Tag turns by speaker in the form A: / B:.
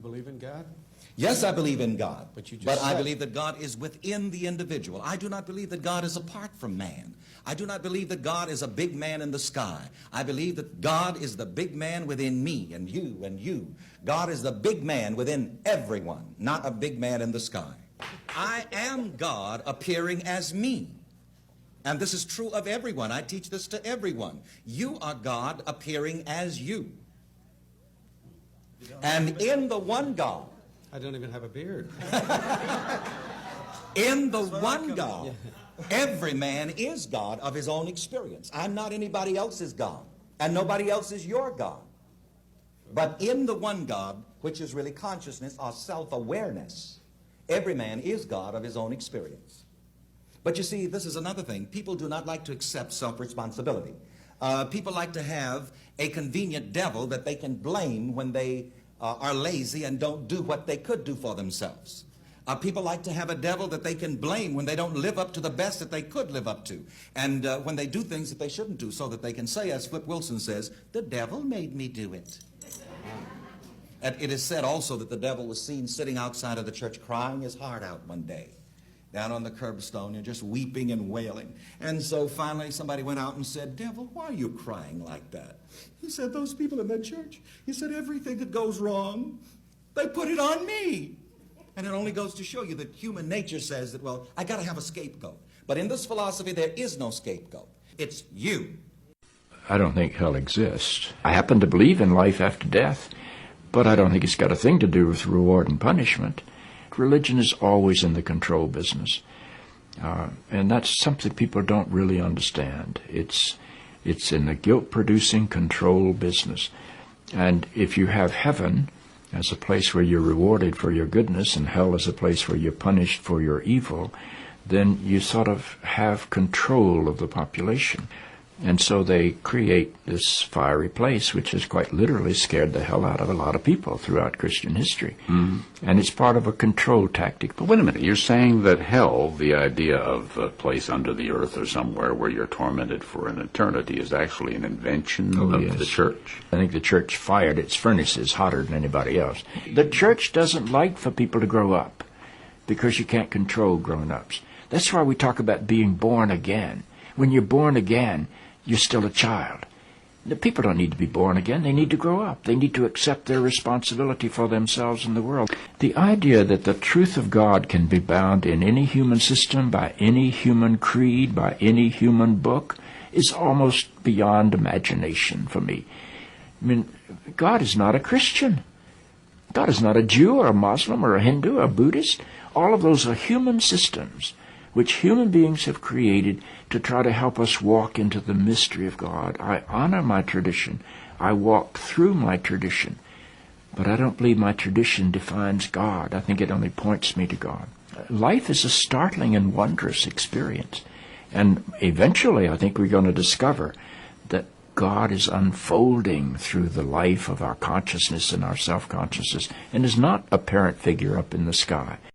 A: Believe in God?
B: Yes, I believe in God,
A: But you just
B: but I
A: said-
B: believe that God is within the individual. I do not believe that God is apart from man. I do not believe that God is a big man in the sky. I believe that God is the big man within me and you and you. God is the big man within everyone, not a big man in the sky. I am God appearing as me. And this is true of everyone. I teach this to everyone. You are God appearing as you. And in the one God,
A: I don't even have a beard.
B: in the one God, every man is God of his own experience. I'm not anybody else's God, and nobody else is your God. But in the one God, which is really consciousness or self-awareness, every man is God of his own experience. But you see, this is another thing. People do not like to accept self-responsibility. People like to have a convenient devil that they can blame when they are lazy and don't do what they could do for themselves. People like to have a devil that they can blame when they don't live up to the best that they could live up to, and when they do things that they shouldn't do, so that they can say, as Flip Wilson says, the devil made me do it. And it is said also that the devil was seen sitting outside of the church crying his heart out one day, down on the curbstone, and just weeping and wailing. And so finally somebody went out and said, devil, why are you crying like that? He said, those people in that church, he said, everything that goes wrong, they put it on me. And it only goes to show you that human nature says that, well, I got to have a scapegoat. But in this philosophy, there is no scapegoat. It's you.
C: I don't think hell exists. I happen to believe in life after death, but I don't think it's got a thing to do with reward and punishment. Religion is always in the control business. And that's something people don't really understand. It's in the guilt-producing control business. And if you have heaven as a place where you're rewarded for your goodness and hell as a place where you're punished for your evil, then you sort of have control of the population. And so they create this fiery place, which has quite literally scared the hell out of a lot of people throughout Christian history. Mm-hmm. And it's part of a control tactic.
D: But wait a minute, you're saying that hell, the idea of a place under the earth or somewhere where you're tormented for an eternity, is actually an invention of the church?
C: I think the church fired its furnaces hotter than anybody else. The church doesn't like for people to grow up because you can't control grown-ups. That's why we talk about being born again. When you're born again, you're still a child. The people don't need to be born again. They need to grow up. They need to accept their responsibility for themselves and the world. The idea that the truth of God can be bound in any human system, by any human creed, by any human book, is almost beyond imagination for me. I mean, God is not a Christian. God is not a Jew or a Muslim or a Hindu or a Buddhist. All of those are human systems which human beings have created to try to help us walk into the mystery of God. I honor my tradition. I walk through my tradition. But I don't believe my tradition defines God. I think it only points me to God. Life is a startling and wondrous experience. And eventually I think we're going to discover that God is unfolding through the life of our consciousness and our self-consciousness and is not a parent figure up in the sky.